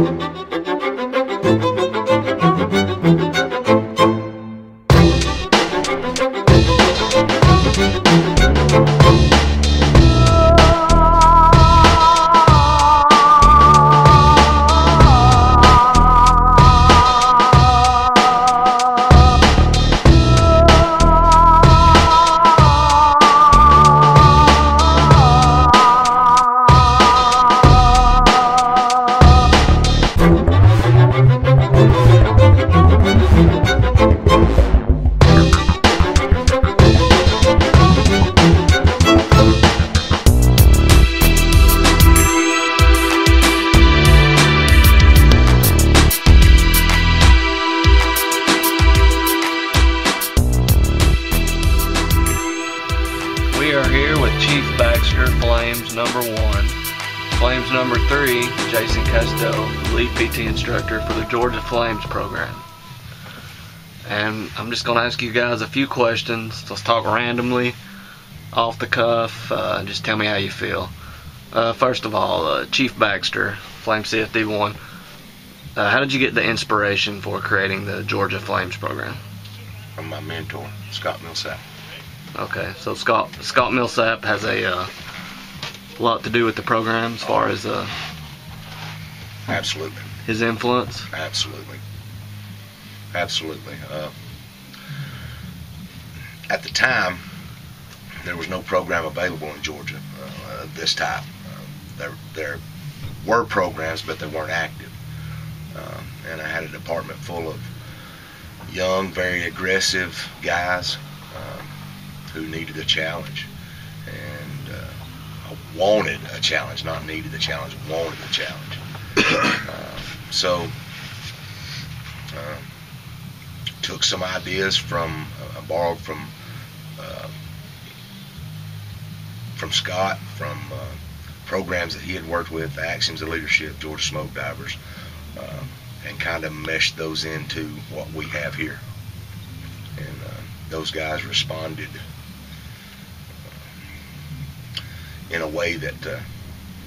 We are here with Chief Baxter, Flames number 1. Flames number 3, Jason Costello, lead PT instructor for the Georgia Flames program. And I'm just going to ask you guys a few questions. Let's talk randomly, off the cuff. Just tell me how you feel. First of all, Chief Baxter, Flames CFD1. How did you get the inspiration for creating the Georgia Flames program? From my mentor, Scott Millsap. Okay, so Scott Millsap has a lot to do with the program as far as Absolutely. his influence. Absolutely. Absolutely. At the time, there was no program available in Georgia this type. There were programs, but they weren't active. And I had a department full of young, very aggressive guys who needed a challenge. And I wanted a challenge, not needed a challenge, wanted a challenge. So took some ideas from, borrowed from Scott, from programs that he had worked with, the Axioms of Leadership, Georgia Smoke Divers, and kind of meshed those into what we have here. And those guys responded in a way that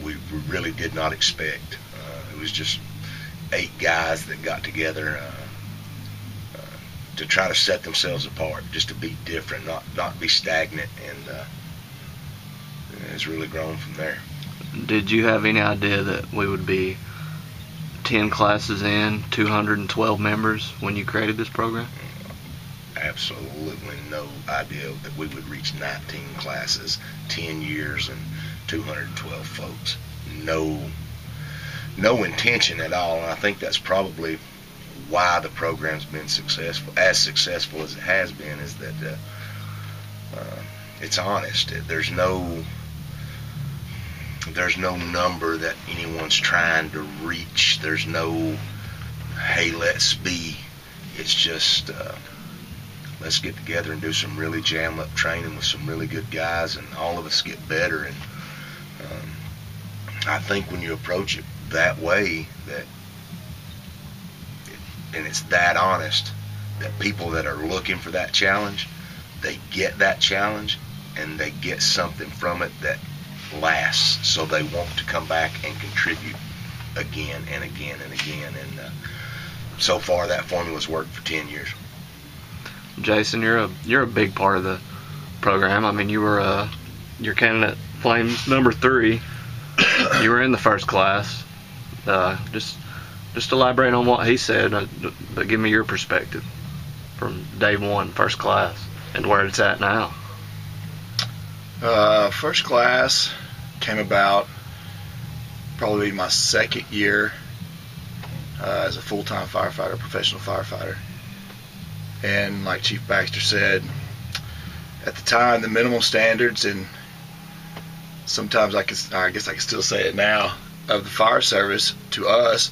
we really did not expect. It was just 8 guys that got together to try to set themselves apart, just to be different, not be stagnant, and it's really grown from there. Did you have any idea that we would be 10 classes in, 212 members when you created this program? Absolutely no idea that we would reach 19 classes, 10 years, and 212 folks. No intention at all. And I think that's probably why the program's been successful as it has been, is that it's honest. There's no number that anyone's trying to reach. There's no, hey, let's be. It's just let's get together and do some really jam up training with some really good guys, and all of us get better. And I think when you approach it that way, and it's that honest, that people that are looking for that challenge, they get that challenge, and they get something from it that lasts, so they want to come back and contribute again and again and again. And so far that formula's worked for 10 years. Jason, you're a big part of the program. I mean, you were your candidate Flames number 3. You were in the first class. Just elaborate on what he said, but give me your perspective from day 1, first class, and where it's at now. First class came about probably my 2nd year as a full-time firefighter, professional firefighter. And like Chief Baxter said, at the time, the minimum standards, and sometimes I guess I can still say it now, of the fire service to us,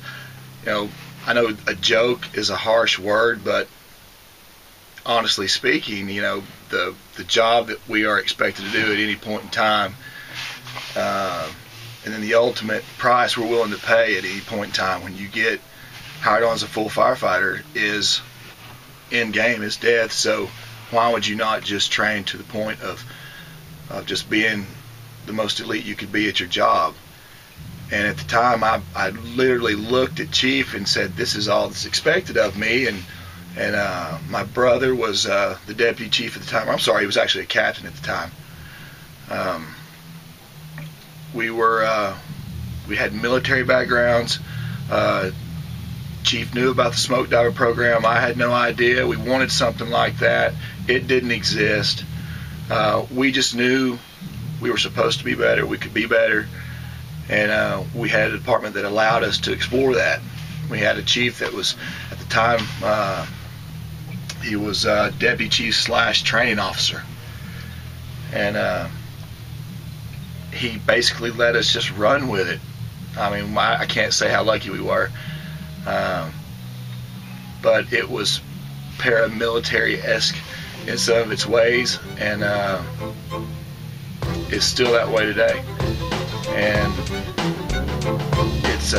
I know a joke is a harsh word, but honestly speaking, the job that we are expected to do at any point in time, and then the ultimate price we're willing to pay at any point in time when you get hired on as a full firefighter is end game, is death. So why would you not just train to the point of just being the most elite you could be at your job? And at the time, I literally looked at Chief and said, "This is all that's expected of me." And my brother was the deputy chief at the time. I'm sorry, he was actually a captain at the time. We had military backgrounds. Chief knew about the smoke diver program. I had no idea. We wanted something like that. It didn't exist. We just knew we were supposed to be better. We could be better. And we had a department that allowed us to explore that. We had a chief that was, at the time, he was deputy chief / training officer. And he basically let us just run with it. I mean, I can't say how lucky we were. But it was paramilitary-esque in some of its ways, and it's still that way today. And it's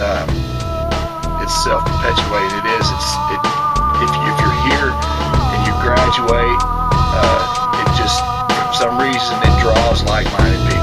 self-perpetuating. It is. If you're here and you graduate, it just, for some reason, it draws like-minded people.